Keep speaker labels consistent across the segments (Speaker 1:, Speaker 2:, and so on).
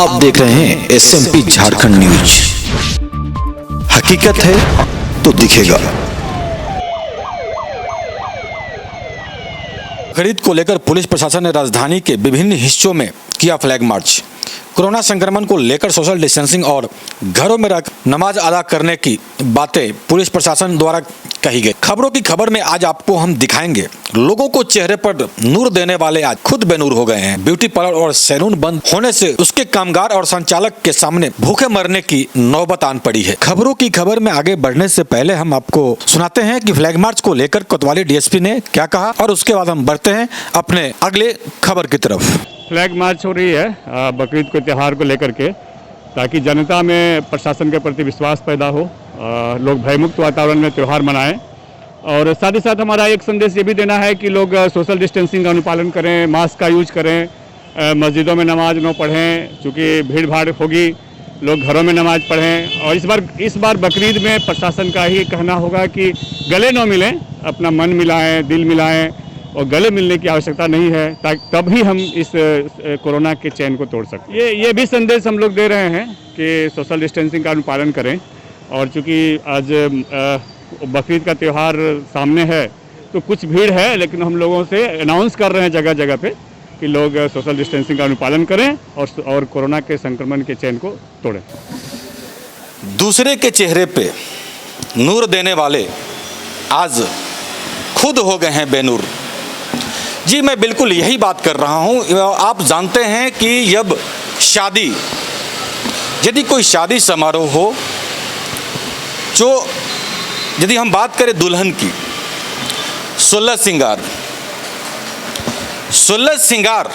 Speaker 1: आप देख रहे हैं SMP झारखंड न्यूज। हकीकत है तो दिखेगा। खरीद को लेकर पुलिस प्रशासन ने राजधानी के विभिन्न हिस्सों में किया फ्लैग मार्च। कोरोना संक्रमण को लेकर सोशल डिस्टेंसिंग और घरों में रख नमाज अदा करने की बातें पुलिस प्रशासन द्वारा कही गई। खबरों की खबर में आज आपको हम दिखाएंगे लोगों को चेहरे पर नूर देने वाले आज खुद बेनूर हो गए हैं। ब्यूटी पार्लर और सैलून बंद होने से उसके कामगार और संचालक के सामने भूखे मरने की नौबत आन पड़ी है। खबरों की खबर में आगे बढ़ने से पहले हम आपको सुनाते हैं कि फ्लैग मार्च को लेकर कोतवाली डीएसपी ने क्या कहा और उसके बाद हम बढ़ते हैं अपने अगले खबर की तरफ।
Speaker 2: फ्लैग मार्च हो रही है बकरीद के त्यौहार को लेकर के, ताकि जनता में प्रशासन के प्रति विश्वास पैदा हो, लोग भयमुक्त वातावरण में त्यौहार मनाएं। और साथ ही साथ हमारा एक संदेश ये भी देना है कि लोग सोशल डिस्टेंसिंग का अनुपालन करें, मास्क का यूज करें, मस्जिदों में नमाज न पढ़ें क्योंकि भीड़ भाड़ होगी, लोग घरों में नमाज पढ़ें। और इस बार बकरीद में प्रशासन का ही कहना होगा कि गले न मिलें, अपना मन मिलाएं, दिल मिलाएं और गले मिलने की आवश्यकता नहीं है, तभी हम इस कोरोना के चैन को तोड़ सकते हैं। ये भी संदेश हम लोग दे रहे हैं कि सोशल डिस्टेंसिंग का अनुपालन करें। और चूँकि आज बकरीद का त्यौहार सामने है तो कुछ भीड़ है, लेकिन हम लोगों से अनाउंस कर रहे हैं जगह जगह पे कि लोग सोशल डिस्टेंसिंग का अनुपालन करें और कोरोना के संक्रमण के चैन को तोड़ें।
Speaker 1: दूसरे के चेहरे पे नूर देने वाले आज खुद हो गए हैं बेनूर। जी मैं बिल्कुल यही बात कर रहा हूँ। आप जानते हैं कि जब यदि कोई शादी समारोह हो, जो यदि हम बात करें दुल्हन की, 16 श्रृंगार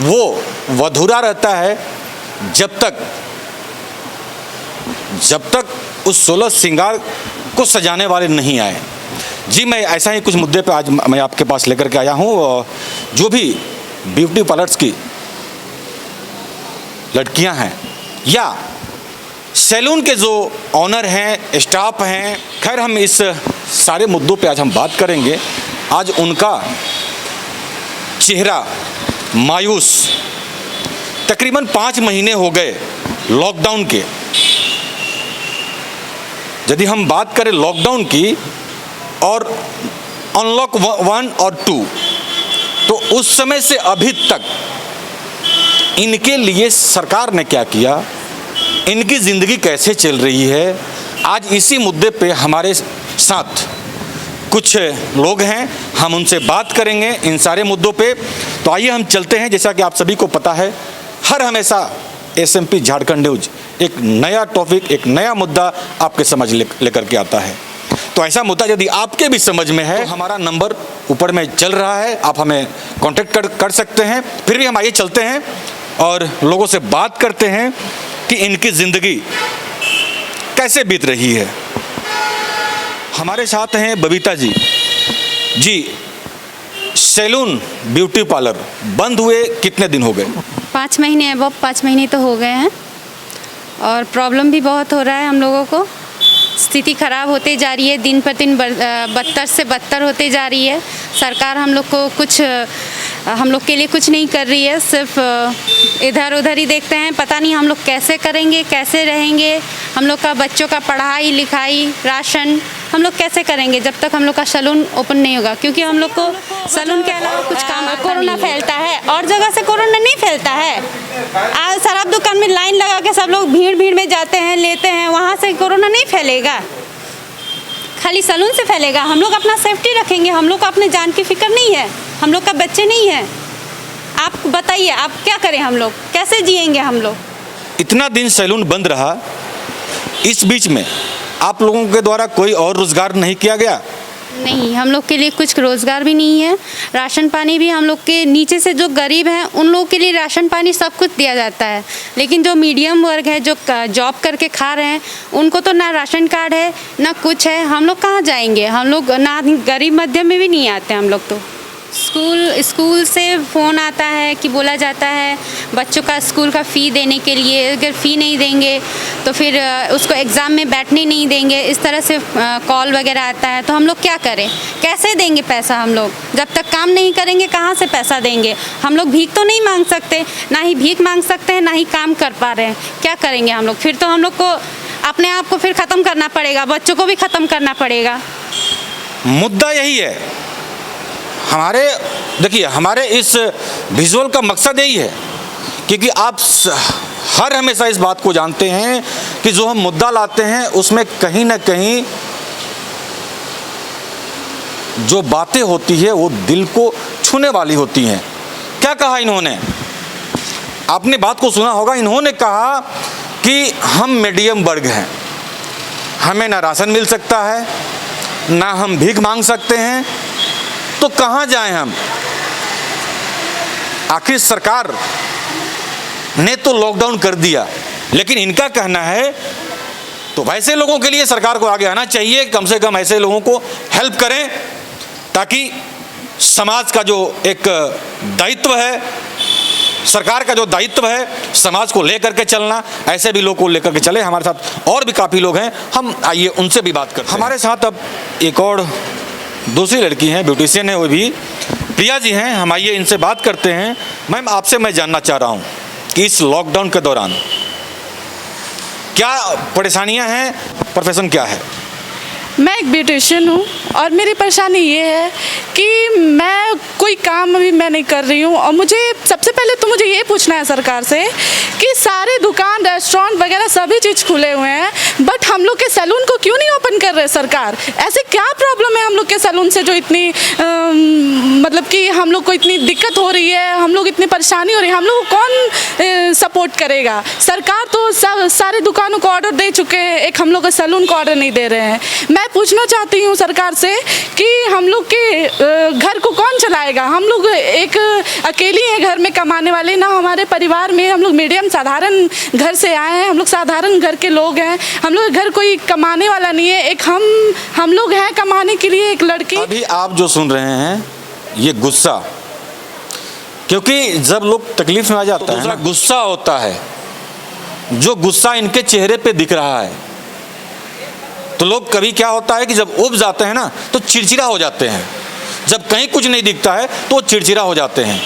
Speaker 1: वो वधूरा रहता है जब तक उस 16 श्रृंगार को सजाने वाले नहीं आए। जी मैं ऐसा ही कुछ मुद्दे पे आज मैं आपके पास लेकर के आया हूँ। जो भी ब्यूटी पार्लर्स की लड़कियां हैं या सैलून के जो ऑनर हैं, स्टाफ हैं, खैर हम इस सारे मुद्दों पे आज हम बात करेंगे। आज उनका चेहरा मायूस, तकरीबन 5 महीने हो गए लॉकडाउन के। यदि हम बात करें लॉकडाउन की और अनलॉक 1 और 2, तो उस समय से अभी तक इनके लिए सरकार ने क्या किया, इनकी ज़िंदगी कैसे चल रही है, आज इसी मुद्दे पे हमारे साथ कुछ लोग हैं, हम उनसे बात करेंगे इन सारे मुद्दों पे। तो आइए हम चलते हैं। जैसा कि आप सभी को पता है, हर हमेशा SMP झारखंड न्यूज एक नया टॉपिक, एक नया मुद्दा आपके समझ लेकर के आता है। तो ऐसा मुद्दा यदि आपके भी समझ में है तो हमारा नंबर ऊपर में चल रहा है, आप हमें कांटेक्ट कर सकते हैं। फिर भी हम आइए चलते हैं और लोगों से बात करते हैं कि इनकी ज़िंदगी कैसे बीत रही है। हमारे साथ हैं बबीता जी। जी सैलून ब्यूटी पार्लर बंद हुए कितने दिन हो गए?
Speaker 3: 5 महीने अब 5 महीने तो हो गए हैं और प्रॉब्लम भी बहुत हो रहा है हम लोगों को। स्थिति खराब होते जा रही है, दिन पर दिन बदतर से बदतर होते जा रही है। सरकार हम लोग के लिए कुछ नहीं कर रही है, सिर्फ इधर उधर ही देखते हैं। पता नहीं हम लोग कैसे करेंगे, कैसे रहेंगे। हम लोग का बच्चों का पढ़ाई लिखाई, राशन हम लोग कैसे करेंगे जब तक हम लोग का सैलून ओपन नहीं होगा, क्योंकि हम लोग को सैलून के अलावा कुछ काम कोरोना फैलता है और जगह से कोरोना नहीं फैलता है। आज शराब दुकान में लाइन लगा के सब लोग भीड़ में जाते हैं, लेते हैं, वहाँ से कोरोना नहीं फैलेगा, खाली सैलून से फैलेगा। हम लोग अपना सेफ्टी रखेंगे, हम लोग को अपने जान की फिक्र नहीं है, हम लोग का बच्चे नहीं है। आप बताइए आप क्या करें, हम लोग कैसे जिएंगे? हम लोग
Speaker 1: इतना दिन सैलून बंद रहा, इस बीच में आप लोगों के द्वारा कोई और रोजगार नहीं किया गया?
Speaker 3: नहीं, हम लोग के लिए कुछ रोज़गार भी नहीं है। राशन पानी भी हम लोग के नीचे से जो गरीब हैं उन लोगों के लिए राशन पानी सब कुछ दिया जाता है, लेकिन जो मीडियम वर्ग है, जो जॉब करके खा रहे हैं, उनको तो ना राशन कार्ड है ना कुछ है। हम लोग कहाँ जाएंगे? हम लोग ना गरीब मध्यम में भी नहीं आते हम लोग तो। स्कूल से फ़ोन आता है कि बोला जाता है बच्चों का स्कूल का फ़ी देने के लिए, अगर फ़ी नहीं देंगे तो फिर उसको एग्ज़ाम में बैठने नहीं देंगे, इस तरह से कॉल वगैरह आता है। तो हम लोग क्या करें, कैसे देंगे पैसा? हम लोग जब तक काम नहीं करेंगे कहाँ से पैसा देंगे? हम लोग भीख तो नहीं मांग सकते, ना ही भीख मांग सकते हैं, ना ही काम कर पा रहे हैं। क्या करेंगे हम लोग? फिर तो हम लोग को अपने आप को फिर ख़त्म करना पड़ेगा, बच्चों को भी ख़त्म करना पड़ेगा।
Speaker 1: मुद्दा यही है। देखिए हमारे इस विजुअल का मकसद यही है, क्योंकि आप हर हमेशा इस बात को जानते हैं कि जो हम मुद्दा लाते हैं उसमें कहीं ना कहीं जो बातें होती है वो दिल को छूने वाली होती हैं। क्या कहा इन्होंने? आपने बात को सुना होगा। इन्होंने कहा कि हम मीडियम वर्ग हैं, हमें ना राशन मिल सकता है, ना हम भीख मांग सकते हैं, तो कहाँ जाएं हम? आखिर सरकार ने तो लॉकडाउन कर दिया, लेकिन इनका कहना है तो वैसे लोगों के लिए सरकार को आगे आना चाहिए, कम से कम ऐसे लोगों को हेल्प करें ताकि समाज का जो एक दायित्व है, सरकार का जो दायित्व है समाज को लेकर के चलना, ऐसे भी लोग को लेकर के चले। हमारे साथ और भी काफ़ी लोग हैं, हम आइए उनसे भी बात करते हैं। हमारे साथ अब एक और दूसरी लड़की हैं, ब्यूटिशियन है, वो भी प्रिया जी हैं। हम आइए इनसे बात करते हैं। मैम आपसे मैं जानना चाह रहा हूँ कि इस लॉकडाउन के दौरान क्या परेशानियाँ हैं, प्रोफेशन क्या है?
Speaker 4: मैं एक ब्यूटिशियन हूँ और मेरी परेशानी ये है कि मैं कोई काम अभी मैं नहीं कर रही हूँ, और मुझे सबसे पहले तो मुझे ये पूछना है सरकार से कि सारे दुकान, रेस्टोरेंट वगैरह सभी चीज़ खुले हुए हैं, बट हम लोग के सैलून को क्यों नहीं ओपन कर रहे सरकार? ऐसे क्या प्रॉब्लम है हम लोग के सैलून से जो इतनी मतलब कि हम लोग को इतनी दिक्कत हो रही है, हम लोग इतनी परेशानी हो रही है, हम लोग को कौन सपोर्ट करेगा? सरकार तो सारे दुकानों को ऑर्डर दे चुके हैं, एक हम लोग के सैलून को ऑर्डर नहीं दे रहे हैं। मैं पूछना चाहती हूँ सरकार से कि हम लोग के घर को कौन चलाएगा? हम लोग एक अकेली हैं घर में कमाने वाले, ना हमारे परिवार में, हम लोग मीडियम साधारण घर से आए हैं, हम लोग साधारण घर के लोग हैं, हम लोग घर कोई कमाने वाला नहीं है। एक हम लोग हैं कमाने के लिए, एक लड़की।
Speaker 1: अभी आप जो सुन रहे हैं ये गुस्सा, क्योंकि जब लोग तकलीफ में आ जाता है ना, गुस्सा होता है, जो गुस्सा इनके चेहरे पे दिख रहा है। तो लोग कभी क्या होता है कि जब उब जाते हैं ना तो चिड़चिड़ा हो जाते हैं, जब कहीं कुछ नहीं दिखता है तो चिड़चिड़ा हो जाते हैं।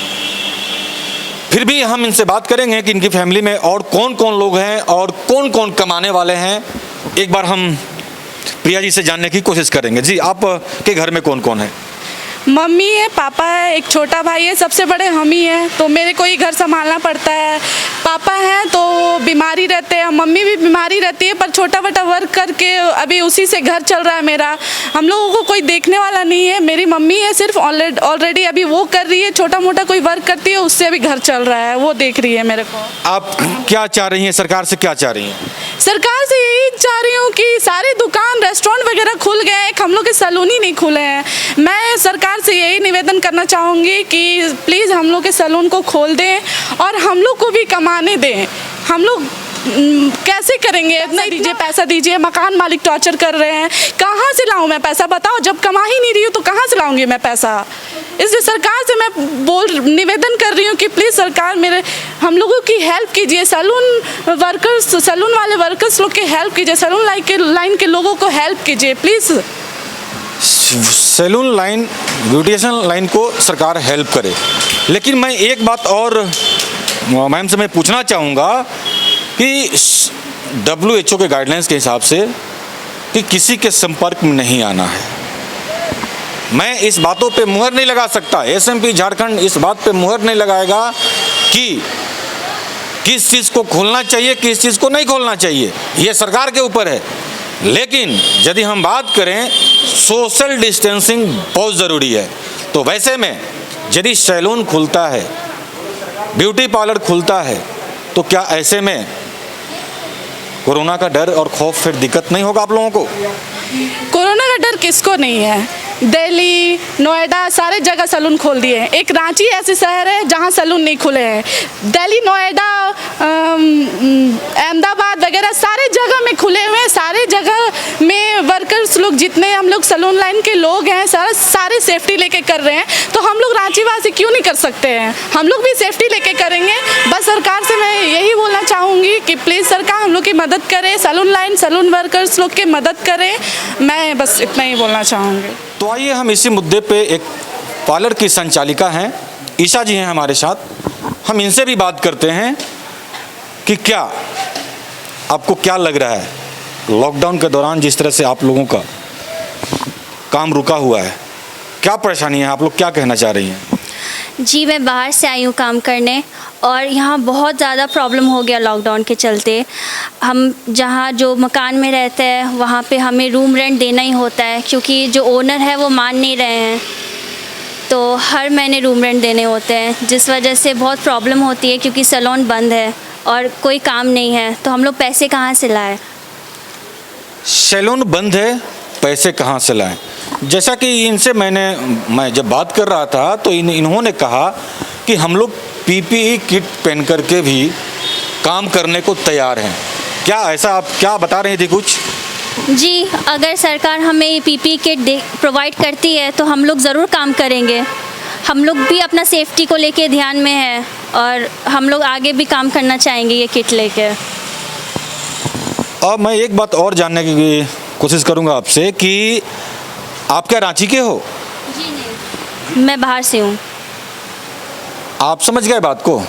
Speaker 1: फिर भी हम इनसे बात करेंगे कि इनकी फैमिली में और कौन कौन लोग हैं और कौन कौन कमाने वाले हैं। एक बार हम प्रिया जी से जानने की कोशिश करेंगे। जी आपके घर में कौन कौन है?
Speaker 4: मम्मी है, पापा है, एक छोटा भाई है, सबसे बड़े हम ही हैं, तो मेरे को ही घर संभालना पड़ता है। पापा हैं तो बीमारी रहते हैं, मम्मी भी बीमारी रहती है, पर छोटा मोटा वर्क करके अभी उसी से घर चल रहा है मेरा। हम लोगों को कोई देखने वाला नहीं है। मेरी मम्मी है सिर्फ ऑलरेडी अभी वो कर रही है, छोटा मोटा कोई वर्क करती है, उससे अभी घर चल रहा है, वो देख रही है मेरे को।
Speaker 1: आप क्या चाह रही हैं, सरकार से क्या चाह रही हैं?
Speaker 4: सरकार से यही चाह रही हूँ कि सारे दुकान, रेस्टोरेंट वगैरह खुल गए हैं, हम लोग के सैलून ही नहीं खुले हैं। मैं सरकार से यही निवेदन करना चाहूँगी कि प्लीज़ हम लोग के सैलून को खोल दें और हम लोग को भी कमाने दें। हम लोग कैसे करेंगे? इतना दीजिए, पैसा दीजिए, मकान मालिक टॉर्चर कर रहे हैं, कहाँ से लाऊं मैं पैसा? बताओ, जब कमा ही नहीं रही हूँ तो कहाँ से लाऊंगी मैं पैसा? इसलिए सरकार से मैं निवेदन कर रही हूँ कि प्लीज़ सरकार हम लोगों की हेल्प कीजिए, सैलून वाले वर्कर्स लोग की हेल्प कीजिए, सैलून लाइन के लोगों को हेल्प कीजिए please.
Speaker 1: Salon line, beautician line को सरकार हेल्प करे। लेकिन मैं एक बात और मैम से मैं पूछना चाहूँगा कि WHO के गाइडलाइंस के हिसाब से कि किसी के संपर्क में नहीं आना है। मैं इस बातों पे मुहर नहीं लगा सकता, SMP झारखंड इस बात पे मुहर नहीं लगाएगा कि किस चीज़ को खोलना चाहिए, किस चीज़ को नहीं खोलना चाहिए, ये सरकार के ऊपर है। लेकिन यदि हम बात करें, सोशल डिस्टेंसिंग बहुत ज़रूरी है। तो वैसे में यदि सैलून खुलता है, ब्यूटी पार्लर खुलता है, तो क्या ऐसे में कोरोना का डर और खौफ, फिर दिक्कत नहीं होगा आप लोगों को?
Speaker 4: कोरोना का डर किसको नहीं है? दिल्ली, नोएडा, सारे जगह सैलून खोल दिए हैं। एक रांची ऐसे शहर है जहाँ सैलून नहीं खुले हैं। दिल्ली, नोएडा, अहमदाबाद वगैरह सारे जगह में खुले हुए हैं। सारे जगह में वर्कर्स वर्कर्स लोग, जितने हम लोग सैलून लाइन के लोग हैं, सारे सेफ्टी लेके कर रहे हैं, तो हम लोग रांची वासी क्यों नहीं कर सकते हैं? हम लोग भी सेफ्टी लेके करेंगे। बस सरकार से मैं यही बोलना चाहूँगी कि प्लीज़ सरकार हम लोग की मदद करे, सैलून वर्कर्स लोग की मदद करें। मैं बस इतना ही बोलना चाहूँगी।
Speaker 1: तो आइए हम इसी मुद्दे पे एक पार्लर की संचालिका हैं, ईशा जी हैं हमारे साथ, हम इनसे भी बात करते हैं कि क्या आपको क्या लग रहा है लॉकडाउन के दौरान जिस तरह से आप लोगों का काम रुका हुआ है, क्या परेशानी है, आप लोग क्या कहना चाह रही हैं?
Speaker 5: जी, मैं बाहर से आई हूँ काम करने और यहाँ बहुत ज़्यादा प्रॉब्लम हो गया लॉकडाउन के चलते। हम जहाँ जो मकान में रहते हैं वहाँ पे हमें रूम रेंट देना ही होता है, क्योंकि जो ओनर है वो मान नहीं रहे हैं, तो हर महीने रूम रेंट देने होते हैं, जिस वजह से बहुत प्रॉब्लम होती है, क्योंकि सैलून बंद है और कोई काम नहीं है, तो हम लोग पैसे कहाँ से लाएं?
Speaker 1: सैलून बंद है, पैसे कहाँ से लाएं? जैसा कि इनसे मैं जब बात कर रहा था तो इन्होंने कहा कि हम लोग पीपीई किट पहन करके भी काम करने को तैयार हैं। क्या ऐसा आप क्या बता रही थी कुछ?
Speaker 5: जी, अगर सरकार हमें पीपीई किट प्रोवाइड करती है तो हम लोग ज़रूर काम करेंगे। हम लोग भी अपना सेफ्टी को लेके ध्यान में है और हम लोग आगे भी काम करना चाहेंगे ये किट लेके।
Speaker 1: अब मैं एक बात और जानने की कोशिश करूंगा आपसे कि आप क्या रांची के हो?
Speaker 5: जी नहीं, मैं बाहर से हूँ।
Speaker 1: आप समझ गए बात को?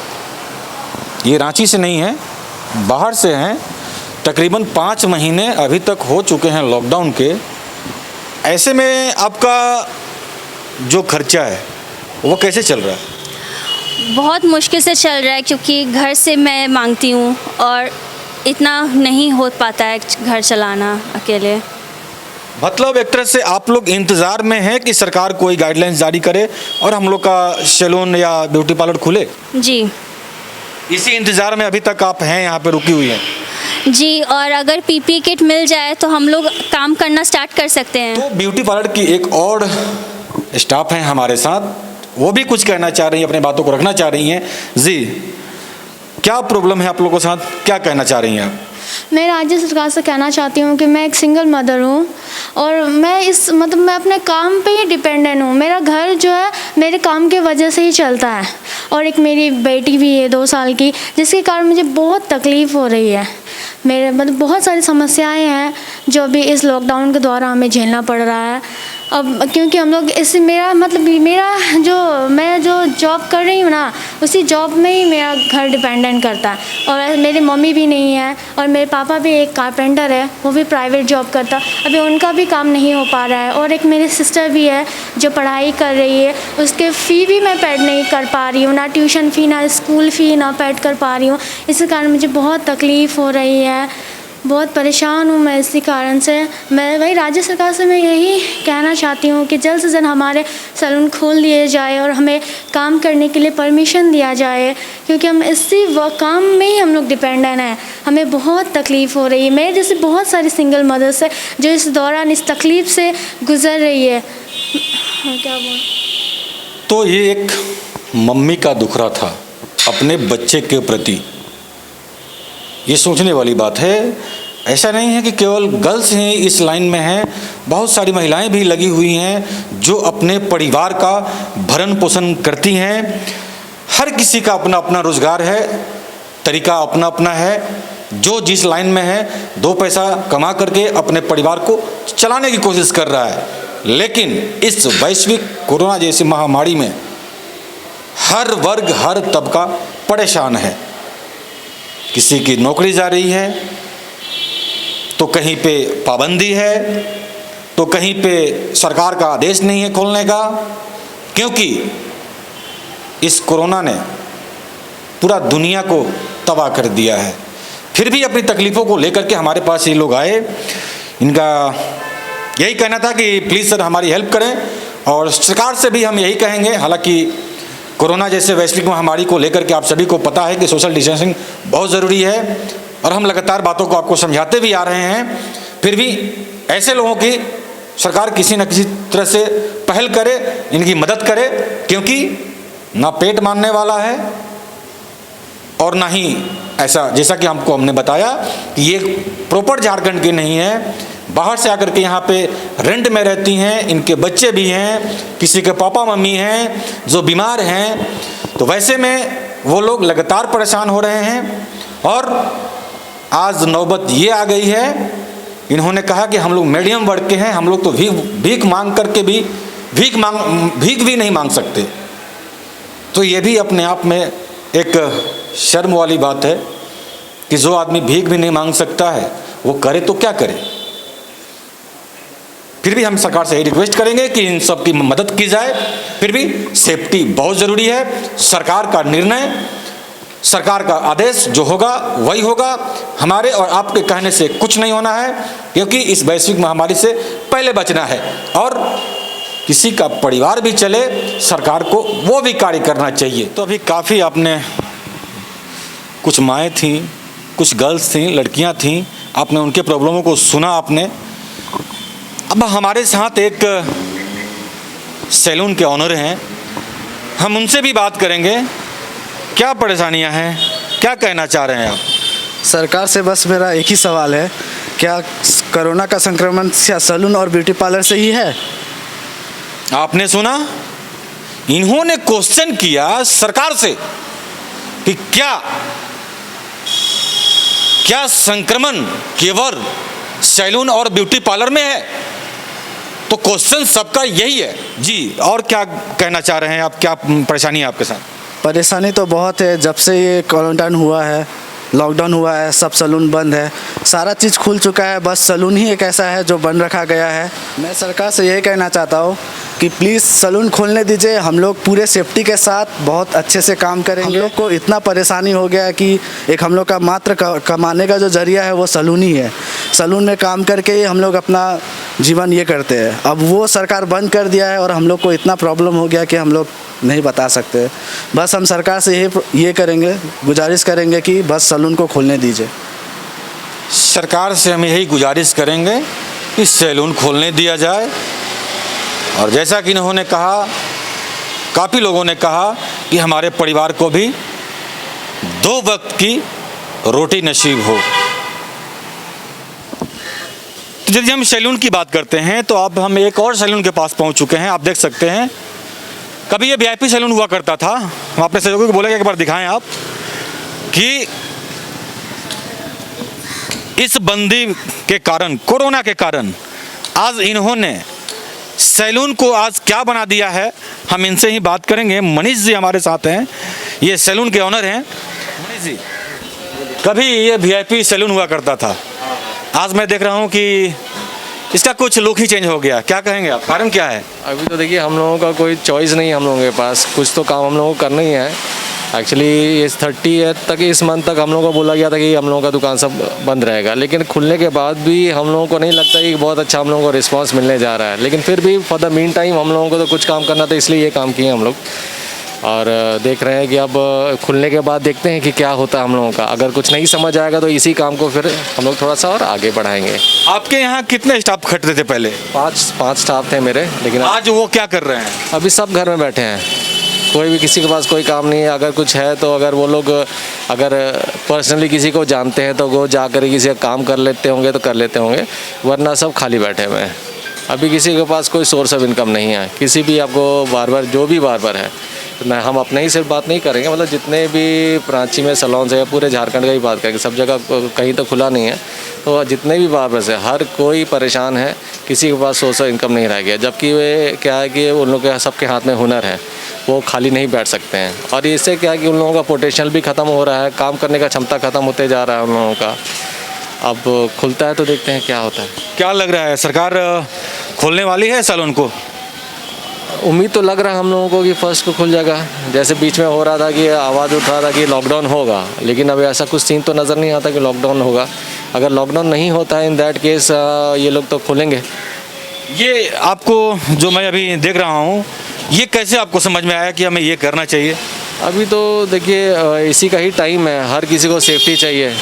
Speaker 1: ये रांची से नहीं है, बाहर से हैं। तकरीबन 5 महीने अभी तक हो चुके हैं लॉकडाउन के। ऐसे में आपका जो खर्चा है वो कैसे चल रहा है?
Speaker 5: बहुत मुश्किल से चल रहा है, क्योंकि घर से मैं मांगती हूँ और इतना नहीं हो पाता है घर चलाना अकेले।
Speaker 1: मतलब एक तरह से आप लोग इंतज़ार में हैं कि सरकार कोई गाइडलाइंस जारी करे और हम लोग का सैलून या ब्यूटी पार्लर खुले।
Speaker 5: जी
Speaker 1: इसी इंतज़ार में अभी तक आप हैं, यहाँ पे रुकी हुई हैं।
Speaker 5: जी, और अगर पीपीई किट मिल जाए तो हम लोग काम करना स्टार्ट कर सकते हैं।
Speaker 1: तो ब्यूटी पार्लर की एक और स्टाफ हैं हमारे साथ, वो भी कुछ कहना चाह रही हैं, अपनी बातों को रखना चाह रही हैं। जी, क्या प्रॉब्लम है आप लोगों के साथ, क्या कहना चाह रही हैं आप?
Speaker 6: मैं राज्य सरकार से कहना चाहती हूँ कि मैं एक सिंगल मदर हूँ और मैं अपने काम पे ही डिपेंडेंट हूँ। मेरा घर जो है मेरे काम के वजह से ही चलता है और एक मेरी बेटी भी है 2 साल की, जिसके कारण मुझे बहुत तकलीफ़ हो रही है। मेरे बहुत सारी समस्याएं हैं जो अभी इस लॉकडाउन के द्वारा हमें झेलना पड़ रहा है। अब क्योंकि हम लोग मैं जो जॉब कर रही हूँ ना, उसी जॉब में ही मेरा घर डिपेंडेंट करता है और मेरी मम्मी भी नहीं है और मेरे पापा भी एक कारपेंटर है, वो भी प्राइवेट जॉब करता, अभी उनका भी काम नहीं हो पा रहा है। और एक मेरी सिस्टर भी है जो पढ़ाई कर रही है, उसके फ़ी भी मैं पेड नहीं कर पा रही हूँ, ना ट्यूशन फ़ी ना स्कूल फ़ी ना पेड कर पा रही हूँ। इसी कारण मुझे बहुत तकलीफ़ हो रही है, बहुत परेशान हूँ मैं इसी कारण से। मैं वही राज्य सरकार से मैं यही कहना चाहती हूँ कि जल्द से जल्द हमारे सैलून खोल दिए जाए और हमें काम करने के लिए परमिशन दिया जाए, क्योंकि हम इसी काम में ही हम लोग डिपेंडेंट हैं। हमें बहुत तकलीफ़ हो रही है, मेरे जैसे बहुत सारी सिंगल मदर्स है जो इस दौरान इस तकलीफ़ से गुज़र रही है। क्या बोल
Speaker 1: तो ये एक मम्मी का दुखड़ा था अपने बच्चे के प्रति। ये सोचने वाली बात है। ऐसा नहीं है कि केवल गर्ल्स ही इस लाइन में हैं, बहुत सारी महिलाएं भी लगी हुई हैं जो अपने परिवार का भरण पोषण करती हैं। हर किसी का अपना अपना रोज़गार है, तरीका अपना अपना है। जो जिस लाइन में है 2 पैसा कमा करके अपने परिवार को चलाने की कोशिश कर रहा है। लेकिन इस वैश्विक कोरोना जैसी महामारी में हर वर्ग हर तबका परेशान है। किसी की नौकरी जा रही है, तो कहीं पे पाबंदी है, तो कहीं पे सरकार का आदेश नहीं है खोलने का, क्योंकि इस कोरोना ने पूरा दुनिया को तबाह कर दिया है। फिर भी अपनी तकलीफ़ों को लेकर के हमारे पास ये लोग आए। इनका यही कहना था कि प्लीज़ सर हमारी हेल्प करें, और सरकार से भी हम यही कहेंगे। हालांकि कोरोना जैसे वैश्विक महामारी को लेकर के आप सभी को पता है कि सोशल डिस्टेंसिंग बहुत ज़रूरी है और हम लगातार बातों को आपको समझाते भी आ रहे हैं। फिर भी ऐसे लोगों की सरकार किसी न किसी तरह से पहल करे, इनकी मदद करे, क्योंकि ना पेट मानने वाला है और ना ही ऐसा जैसा कि हमने बताया कि ये प्रॉपर झारखंड की नहीं है, बाहर से आकर के यहाँ पे रेंट में रहती हैं, इनके बच्चे भी हैं, किसी के पापा मम्मी हैं जो बीमार हैं, तो वैसे में वो लोग लगातार परेशान हो रहे हैं। और आज नौबत ये आ गई है, इन्होंने कहा कि हम लोग मीडियम वर्ग के हैं, हम लोग तो भीख मांग करके भी भीख भी नहीं मांग सकते। तो ये भी अपने आप में एक शर्म वाली बात है कि जो आदमी भीख भी नहीं मांग सकता है वो करे तो क्या करे। फिर भी हम सरकार से यही रिक्वेस्ट करेंगे कि इन सब की मदद की जाए। फिर भी सेफ्टी बहुत ज़रूरी है। सरकार का निर्णय, सरकार का आदेश जो होगा वही होगा, हमारे और आपके कहने से कुछ नहीं होना है, क्योंकि इस वैश्विक महामारी से पहले बचना है। और किसी का परिवार भी चले, सरकार को वो भी कार्य करना चाहिए। तो अभी काफ़ी आपने, कुछ माएँ थीं, कुछ गर्ल्स थीं, लड़कियां थीं, आपने उनके प्रॉब्लमों को सुना आपने। अब हमारे साथ एक सैलून के ऑनर हैं, हम उनसे भी बात करेंगे। क्या परेशानियां हैं, क्या कहना चाह रहे हैं आप?
Speaker 7: सरकार से बस मेरा एक ही सवाल है, क्या कोरोना का संक्रमण सैलून और ब्यूटी पार्लर से ही है?
Speaker 1: आपने सुना, इन्होंने क्वेश्चन किया सरकार से कि क्या संक्रमण केवल सैलून और ब्यूटी पार्लर में है? तो क्वेश्चन सबका यही है जी। और क्या कहना चाह रहे हैं आप, क्या परेशानी है आपके साथ?
Speaker 7: परेशानी तो बहुत है, जब से ये क्वारंटाइन हुआ है, लॉकडाउन हुआ है, सब सैलून बंद है, सारा चीज़ खुल चुका है, बस सैलून ही एक ऐसा है जो बंद रखा गया है। मैं सरकार से यही कहना चाहता हूँ कि प्लीज़ सैलून खोलने दीजिए, हम लोग पूरे सेफ्टी के साथ बहुत अच्छे से काम करेंगे। हम लोग को इतना परेशानी हो गया है कि एक हम लोग का मात्र कमाने का जो जरिया है वो सैलून ही है। सैलून में काम करके ही हम लोग अपना जीवन ये करते हैं। अब वो सरकार बंद कर दिया है और हम लोग को इतना प्रॉब्लम हो गया कि हम लोग नहीं बता सकते। बस हम सरकार से ये करेंगे, गुजारिश करेंगे कि बस सैलून को खोलने दीजिए।
Speaker 1: सरकार से हम यही गुजारिश करेंगे कि सैलून खोलने दिया जाए। और जैसा कि इन्होंने कहा, काफ़ी लोगों ने कहा कि हमारे परिवार को भी 2 वक्त की रोटी नसीब हो। तो यदि हम सैलून की बात करते हैं तो अब हम एक और सैलून के पास पहुंच चुके हैं। आप देख सकते हैं, कभी ये VIP सैलून हुआ करता था। हम अपने सहयोगी को बोलेंगे एक बार दिखाएं आप कि इस बंदी के कारण, कोरोना के कारण आज इन्होंने सैलून को आज क्या बना दिया है, हम इनसे ही बात करेंगे। मनीष जी हमारे साथ हैं, ये सैलून के ऑनर हैं। मनीष जी, कभी ये VIP सैलून हुआ करता था, आज मैं देख रहा हूँ कि इसका कुछ लुक ही चेंज हो गया, क्या कहेंगे आप, कारण क्या है?
Speaker 8: अभी तो देखिए, हम लोगों का कोई चॉइस नहीं है, हम लोगों के पास कुछ तो काम हम लोगों को करना ही है। एक्चुअली इस 30 तक, इस मंथ तक हम लोगों को बोला गया था कि हम लोगों का दुकान सब बंद रहेगा, लेकिन खुलने के बाद भी हम लोगों को नहीं लगता कि बहुत अच्छा हम लोगों को रिस्पांस मिलने जा रहा है। लेकिन फिर भी फॉर द मीन टाइम हम लोगों को तो कुछ काम करना था, इसलिए ये काम किए हम लोग। और देख रहे हैं कि अब खुलने के बाद देखते हैं कि क्या होता है हम लोगों का। अगर कुछ नहीं समझ आएगा तो इसी काम को फिर हम लोग थोड़ा सा और आगे बढ़ाएंगे।
Speaker 1: आपके यहाँ कितने स्टाफ खटते थे पहले?
Speaker 8: 5 स्टाफ थे मेरे, लेकिन
Speaker 1: आज वो क्या कर रहे हैं?
Speaker 8: अभी सब घर में बैठे हैं, कोई भी किसी के पास कोई काम नहीं है। अगर कुछ है तो अगर वो लोग अगर पर्सनली किसी को जानते हैं तो वो जाकर किसी का काम कर लेते होंगे तो कर लेते होंगे, वरना सब खाली बैठे हुए हैं। अभी किसी के पास कोई सोर्स ऑफ इनकम नहीं है। किसी भी आपको बार्बर, जो भी बार्बर है, मैं हम अपने ही सिर्फ बात नहीं करेंगे, मतलब जितने भी रांची में सैलून्स है, पूरे झारखंड का ही बात करेंगे, सब जगह कहीं तो खुला नहीं है। तो जितने भी बार्बर्स है, हर कोई परेशान है, किसी के पास सोर्स ऑफ इनकम नहीं रह गया। जबकि वे क्या है कि उन लोगों के सबके हाथ में हुनर है, वो खाली नहीं बैठ सकते हैं। और इससे क्या है कि उन लोगों का पोटेंशियल भी ख़त्म हो रहा है, काम करने का क्षमता ख़त्म होते जा रहा है उन लोगों का। अब खुलता है तो देखते हैं क्या होता है।
Speaker 1: क्या लग रहा है, सरकार खोलने वाली है सैलून को?
Speaker 8: उम्मीद तो लग रहा है हम लोगों को कि फर्स्ट को खुल जाएगा। जैसे बीच में हो रहा था कि आवाज़ उठ रहा था कि लॉकडाउन होगा, लेकिन अभी ऐसा कुछ सीन तो नज़र नहीं आता कि लॉकडाउन होगा। अगर लॉकडाउन नहीं होता है, इन दैट केस ये लोग तो खोलेंगे।
Speaker 1: ये आपको जो मैं अभी देख रहा हूँ, ये कैसे आपको समझ में आया कि हमें ये करना चाहिए?
Speaker 8: अभी तो देखिए, इसी का ही टाइम है, हर किसी को सेफ्टी चाहिए,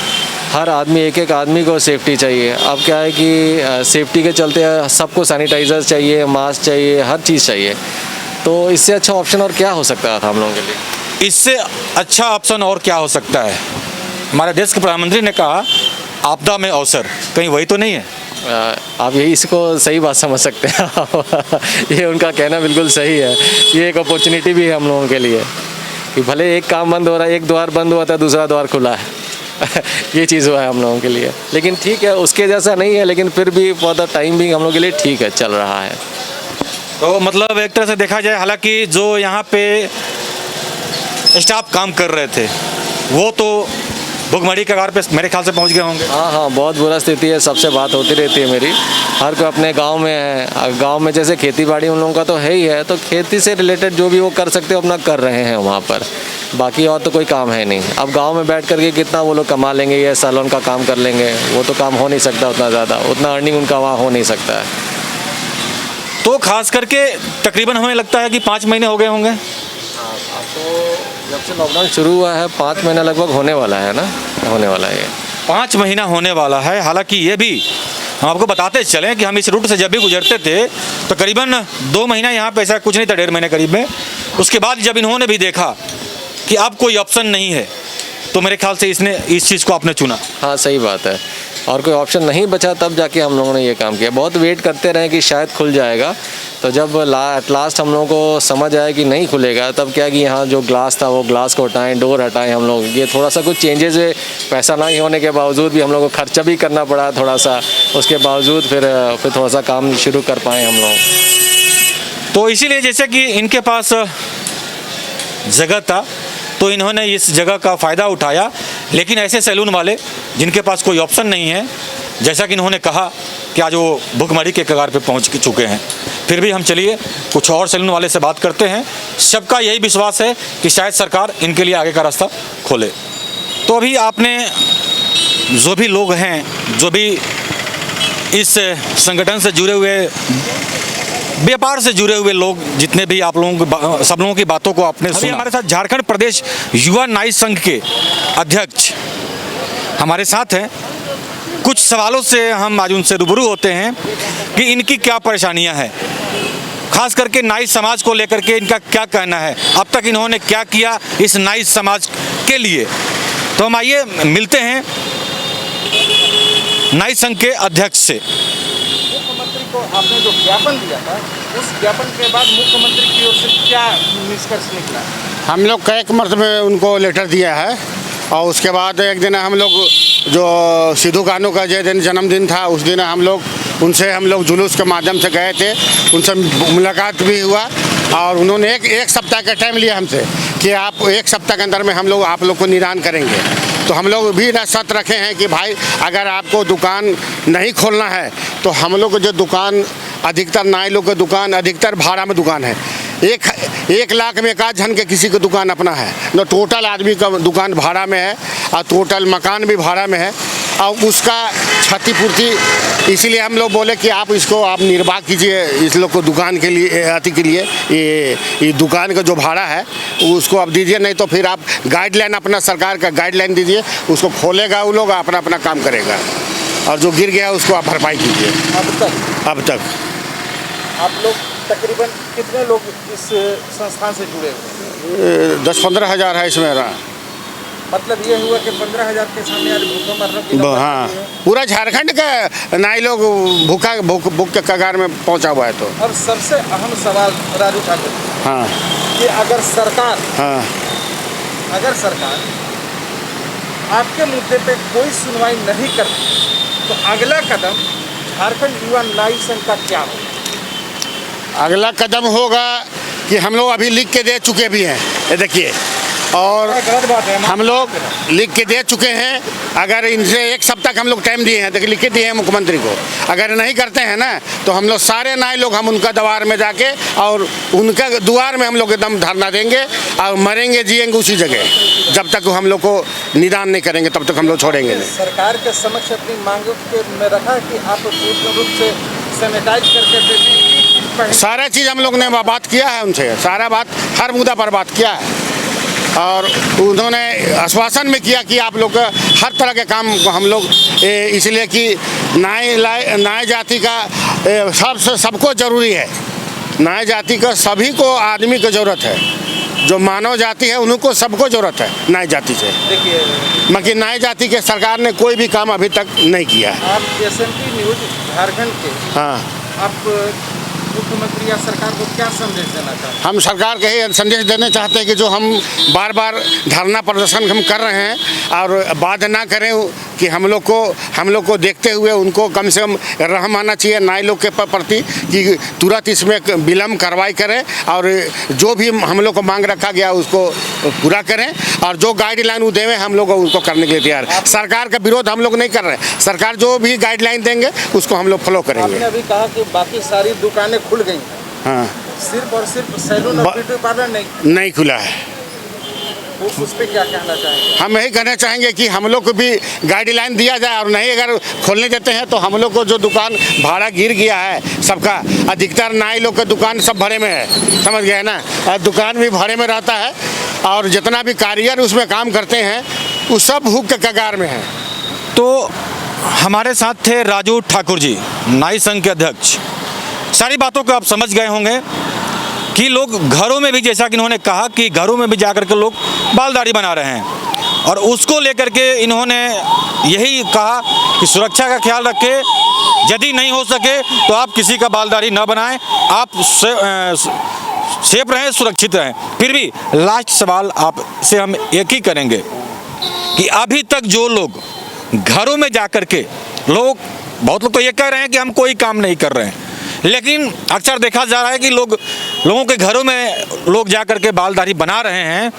Speaker 8: हर आदमी, एक आदमी को सेफ्टी चाहिए। अब क्या है कि सेफ्टी के चलते सबको सैनिटाइज़र चाहिए, मास्क चाहिए, हर चीज़ चाहिए। तो इससे अच्छा ऑप्शन और क्या हो सकता था हम लोगों के लिए?
Speaker 1: इससे अच्छा ऑप्शन और क्या हो सकता है? हमारे देश के प्रधानमंत्री ने कहा आपदा में अवसर, कहीं वही तो नहीं है?
Speaker 8: आप यही इसको सही बात समझ सकते हैं। ये उनका कहना बिल्कुल सही है। ये एक अपॉर्चुनिटी भी है हम लोगों के लिए कि भले एक काम बंद हो रहा है, एक द्वार बंद हुआ था, दूसरा द्वार खुला है। ये चीज़ हुआ है हम लोगों के लिए, लेकिन ठीक है, उसके जैसा नहीं है, लेकिन फिर भी फॉर द टाइम भी हम लोगों के लिए ठीक है, चल रहा है।
Speaker 1: तो मतलब एक तरह से देखा जाए, हालांकि जो यहाँ पे स्टाफ काम कर रहे थे वो तो भुखमरी कगार पे मेरे ख्याल से पहुँच गए होंगे।
Speaker 8: हाँ, बहुत बुरा स्थिति है। सबसे बात होती रहती है मेरी, हर कोई अपने गांव में है। गांव में जैसे खेती बाड़ी उन लोगों का तो है ही है, तो खेती से रिलेटेड जो भी वो कर सकते हो अपना कर रहे हैं वहाँ पर, बाकी और तो कोई काम है नहीं। अब गांव में बैठ करके कितना वो लोग कमा लेंगे, ये सैलून का काम कर लेंगे, वो तो काम हो नहीं सकता उतना ज़्यादा, उतना अर्निंग उनका वहाँ हो नहीं सकता है।
Speaker 1: तो खास करके तकरीबन हमें लगता है कि 5 महीने हो गए होंगे।
Speaker 8: अब तो जब से लॉकडाउन शुरू हुआ है 5 महीना लगभग होने वाला है ना, होने वाला है ये
Speaker 1: 5 महीना होने वाला है। हालांकि ये भी हम आपको बताते चलें कि हम इस रूट से जब भी गुजरते थे तो करीबन 2 महीना यहाँ पे ऐसा कुछ नहीं था, 1.5 महीने करीब में। उसके बाद जब इन्होंने भी देखा कि अब कोई ऑप्शन नहीं है तो मेरे ख्याल से इसने इस चीज़ को आपने चुना।
Speaker 8: हाँ, सही बात है, और कोई ऑप्शन नहीं बचा तब जाके हम लोगों ने ये काम किया। बहुत वेट करते रहे कि शायद खुल जाएगा, तो जब एट लास्ट हम लोगों को समझ आया कि नहीं खुलेगा, तब क्या कि यहाँ जो ग्लास था वो ग्लास को हटाएं, डोर हटाएं हम लोग। ये थोड़ा सा कुछ चेंजेस है, पैसा नहीं होने के बावजूद भी हम लोग को खर्चा भी करना पड़ा थोड़ा सा, उसके बावजूद फिर थोड़ा सा काम शुरू कर पाए हम लोग।
Speaker 1: तो इसीलिए जैसे कि इनके पास जगह था तो इन्होंने इस जगह का फ़ायदा उठाया। लेकिन ऐसे सैलून वाले जिनके पास कोई ऑप्शन नहीं है, जैसा कि इन्होंने कहा कि आज वो भुखमरी के कगार पे पहुंच चुके हैं, फिर भी हम चलिए कुछ और सैलून वाले से बात करते हैं। सबका यही विश्वास है कि शायद सरकार इनके लिए आगे का रास्ता खोले। तो अभी आपने जो भी लोग हैं, जो भी इस संगठन से जुड़े हुए, व्यापार से जुड़े हुए लोग, जितने भी आप लोगों सब लोगों की बातों को आपने सुना। हमारे साथ झारखंड प्रदेश युवा नाई संघ के अध्यक्ष हमारे साथ हैं। कुछ सवालों से हम आज उनसे रूबरू होते हैं कि इनकी क्या परेशानियां हैं, खास करके नाई समाज को लेकर के इनका क्या कहना है, अब तक इन्होंने क्या किया इस नाई समाज के लिए। तो हम आइए मिलते हैं नाई संघ के अध्यक्ष से।
Speaker 9: मुख्यमंत्री को आपने जो ज्ञापन दिया था, उस ज्ञापन के बाद मुख्यमंत्री की ओर से क्या निष्कर्ष निकला?
Speaker 10: हम लोग कई मरतबे उनको लेटर दिया है, और उसके बाद एक दिन हम लोग जो सिद्धू कानू का जिस दिन जन्मदिन था उस दिन हम लोग जुलूस के माध्यम से गए थे, उनसे मुलाकात भी हुआ, और उन्होंने एक सप्ताह का टाइम लिया हमसे कि आप 1 सप्ताह के अंदर में हम लोग आप लोग को निदान करेंगे। तो हम लोग भी ना शर्त रखे हैं कि भाई अगर आपको दुकान नहीं खोलना है तो हम लोग जो दुकान, अधिकतर नाई लोग की दुकान अधिकतर भाड़ा में दुकान है। 1 लाख में 1 जन के किसी की दुकान अपना है न, टोटल आदमी का दुकान भाड़ा में है और टोटल मकान भी भाड़ा में है, और उसका क्षतिपूर्ति। इसीलिए हम लोग बोले कि आप इसको आप निर्वाह कीजिए, इस लोग को दुकान के लिए अति के लिए ये दुकान का जो भाड़ा है उसको आप दीजिए, नहीं तो फिर आप गाइडलाइन अपना सरकार का गाइडलाइन दीजिए, उसको खोलेगा वो लोग, अपना अपना काम करेगा, और जो गिर गया उसको आप भरपाई कीजिए। अब तक
Speaker 9: आप लोग तकरीबन कितने लोग इस संस्थान से जुड़े हुए?
Speaker 10: 10-15 हज़ार है इसमें।
Speaker 9: मतलब ये हुआ कि 15,000 के सामने आज भूखों मरने की
Speaker 10: हाँ, पूरा झारखंड का नाई लोग भूख के कगार में पहुंचा हुआ है। तो
Speaker 9: अब सबसे अहम सवाल राजू ठाकुर,
Speaker 10: हाँ,
Speaker 9: कि अगर सरकार आपके मुद्दे पे कोई सुनवाई नहीं करती तो अगला कदम झारखंड युवा नाई संघ का क्या होगा?
Speaker 10: अगला कदम होगा कि हम लोग अभी लिख के दे चुके भी हैं, ये देखिए, और हम लोग लिख के दे चुके हैं। अगर इनसे 1 सप्ताह का हम लोग टाइम दिए हैं, देखिए लिख के दिए हैं मुख्यमंत्री को, अगर नहीं करते हैं ना तो हम लोग सारे नाई लोग हम उनका द्वार में जाके और उनका द्वार में हम लोग एकदम धरना देंगे और मरेंगे जिएंगे उसी जगह, जब तक हम लोग को निदान नहीं करेंगे तब तक हम लोग छोड़ेंगे नहीं।
Speaker 9: सरकार के समक्ष अपनी मांगों में रखा कि आप पूर्ण रूप से सैनिटाइज करके
Speaker 10: सारा चीज़ हम लोग ने बात किया है उनसे, सारा बात हर मुद्दा पर बात किया है, और उन्होंने आश्वासन में किया कि आप लोग हर तरह के काम हम लोग, इसलिए कि नाई जाति का सबको ज़रूरी है, नाई जाति का सभी को आदमी की ज़रूरत है। जो मानव जाति है उनको सबको जरूरत है नाई जाति से।
Speaker 9: देखिए,
Speaker 10: मगर नाई जाति के सरकार ने कोई भी काम अभी तक नहीं किया है।
Speaker 9: आप SMP न्यूज झारखंड के,
Speaker 10: हाँ,
Speaker 9: आप मुख्यमंत्री या सरकार को क्या संदेश देना चाहते हैं?
Speaker 10: हम सरकार के ही संदेश देना चाहते हैं कि जो हम बार बार धरना प्रदर्शन हम कर रहे हैं और बाध्य ना करें कि हम लोग को देखते हुए उनको कम से कम रहम आना चाहिए नाई लोग के प्रति कि तुरंत इसमें विलम्ब कार्रवाई करें और जो भी हम लोग को मांग रखा गया उसको पूरा करें और जो गाइडलाइन वो देवें हम लोग उसको करने के लिए तैयार है। सरकार का विरोध हम लोग नहीं कर रहे हैं, सरकार जो भी गाइडलाइन देंगे उसको हम लोग फॉलो करेंगे।
Speaker 9: आपने अभी कहा कि बाकी सारी दुकानें खुल गई,
Speaker 10: हाँ,
Speaker 9: सिर्फ और सिर्फ सैलून और ब्यूटी पार्लर
Speaker 10: नहीं खुला है।
Speaker 9: उस पर क्या कहना चाहेंगे?
Speaker 10: हम यही कहना चाहेंगे कि हम लोग को भी गाइडलाइन दिया जाए और नहीं अगर खोलने देते हैं तो हम लोग को जो दुकान भाड़ा गिर गया है सबका, अधिकतर नाई लोग का दुकान सब भाड़े में है, समझ गए ना, और दुकान भी भाड़े में रहता है और जितना भी कारीगर उसमें काम करते हैं वो सब हुक के कगार में है।
Speaker 1: तो हमारे साथ थे राजू ठाकुर जी, नाई संघ के अध्यक्ष। सारी बातों को आप समझ गए होंगे कि लोग घरों में भी, जैसा कि इन्होंने कहा कि घरों में भी जाकर के लोग बाल दाढ़ी बना रहे हैं और उसको लेकर के इन्होंने यही कहा कि सुरक्षा का ख्याल रखें, यदि नहीं हो सके तो आप किसी का बाल दाढ़ी न बनाएं, आप सेफ रहें, सुरक्षित रहें। फिर भी लास्ट सवाल आपसे हम एक ही करेंगे कि अभी तक जो लोग घरों में जाकर के बहुत लोग तो ये कह रहे हैं कि हम कोई काम नहीं कर रहे हैं, लेकिन अक्सर देखा जा रहा है कि लोगों के घरों में लोग जाकर के बाल दाढ़ी बना रहे हैं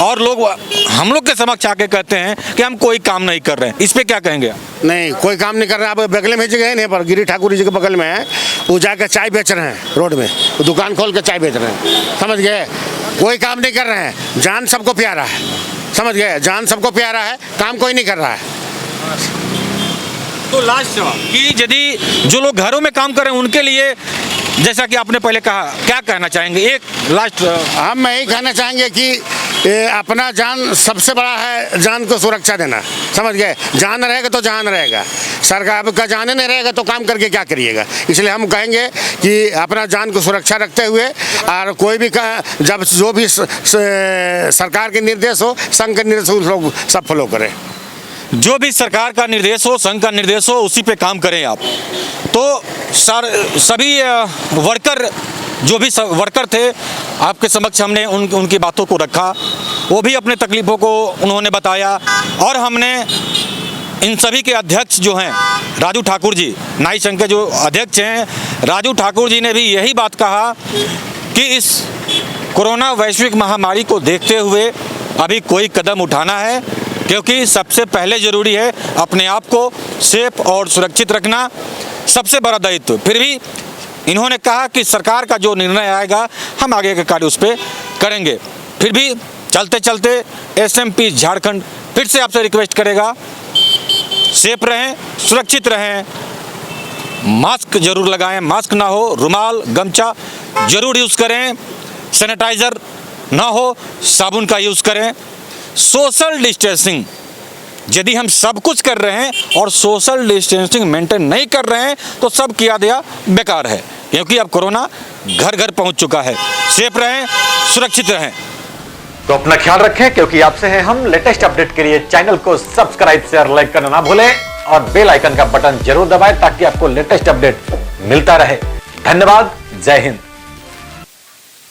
Speaker 1: और लोग हम लोग के समक्ष आके कहते हैं कि हम कोई काम नहीं कर रहे हैं। इस पे क्या कहेंगे?
Speaker 10: नहीं, कोई काम नहीं कर रहे हैं। आप बगल में जगह है नहीं पर गिरी ठाकुर जी के बगल में है, वो जाकर चाय बेच रहे हैं रोड में, वो दुकान खोल कर चाय बेच रहे हैं, समझ गए, कोई काम नहीं कर रहे हैं। जान सबको प्यारा है, समझ गए, जान सबको प्यारा है, काम कोई नहीं कर रहा है।
Speaker 1: तो लास्ट सवाल कि यदि जो लोग घरों में काम कर रहे हैं उनके लिए, जैसा कि आपने पहले कहा, क्या कहना चाहेंगे? एक लास्ट
Speaker 10: हम यही कहना चाहेंगे कि अपना जान सबसे बड़ा है, जान को सुरक्षा देना, समझ गए, जान रहेगा तो जहान रहेगा, सरकार का जान नहीं रहेगा तो काम करके क्या करिएगा। इसलिए हम कहेंगे कि अपना जान को सुरक्षा रखते हुए और कोई भी जब जो भी सरकार के निर्देश हो, संघ के निर्देश हो, लोग सब फॉलो करें।
Speaker 1: जो भी सरकार का निर्देश हो, संघ का निर्देश हो, उसी पे काम करें आप। तो सभी वर्कर, जो भी वर्कर थे, आपके समक्ष हमने उनकी बातों को रखा, वो भी अपने तकलीफ़ों को उन्होंने बताया और हमने इन सभी के अध्यक्ष जो हैं राजू ठाकुर जी, नाई संघ के जो अध्यक्ष हैं, राजू ठाकुर जी ने भी यही बात कहा कि इस कोरोना वैश्विक महामारी को देखते हुए अभी कोई कदम उठाना है, क्योंकि सबसे पहले ज़रूरी है अपने आप को सेफ और सुरक्षित रखना, सबसे बड़ा दायित्व। फिर भी इन्होंने कहा कि सरकार का जो निर्णय आएगा हम आगे के कार्य उस पर करेंगे। फिर भी चलते चलते SMP झारखंड फिर से आपसे रिक्वेस्ट करेगा, सेफ रहें, सुरक्षित रहें, मास्क जरूर लगाएं, मास्क ना हो रुमाल गमछा जरूर यूज़ करें, सैनिटाइज़र ना हो साबुन का यूज़ करें, सोशल डिस्टेंसिंग, यदि हम सब कुछ कर रहे हैं और सोशल डिस्टेंसिंग मेंटेन नहीं कर रहे हैं तो सब किया दिया बेकार है, क्योंकि अब कोरोना घर घर पहुंच चुका है। सेफ रहें, सुरक्षित रहें।
Speaker 11: तो अपना ख्याल रखें, क्योंकि आपसे हैं हम। लेटेस्ट अपडेट के लिए चैनल को सब्सक्राइब शेयर लाइक करना ना भूलें और बेल आइकन का बटन जरूर दबाएं ताकि आपको लेटेस्ट अपडेट मिलता रहे। धन्यवाद, जय हिंद।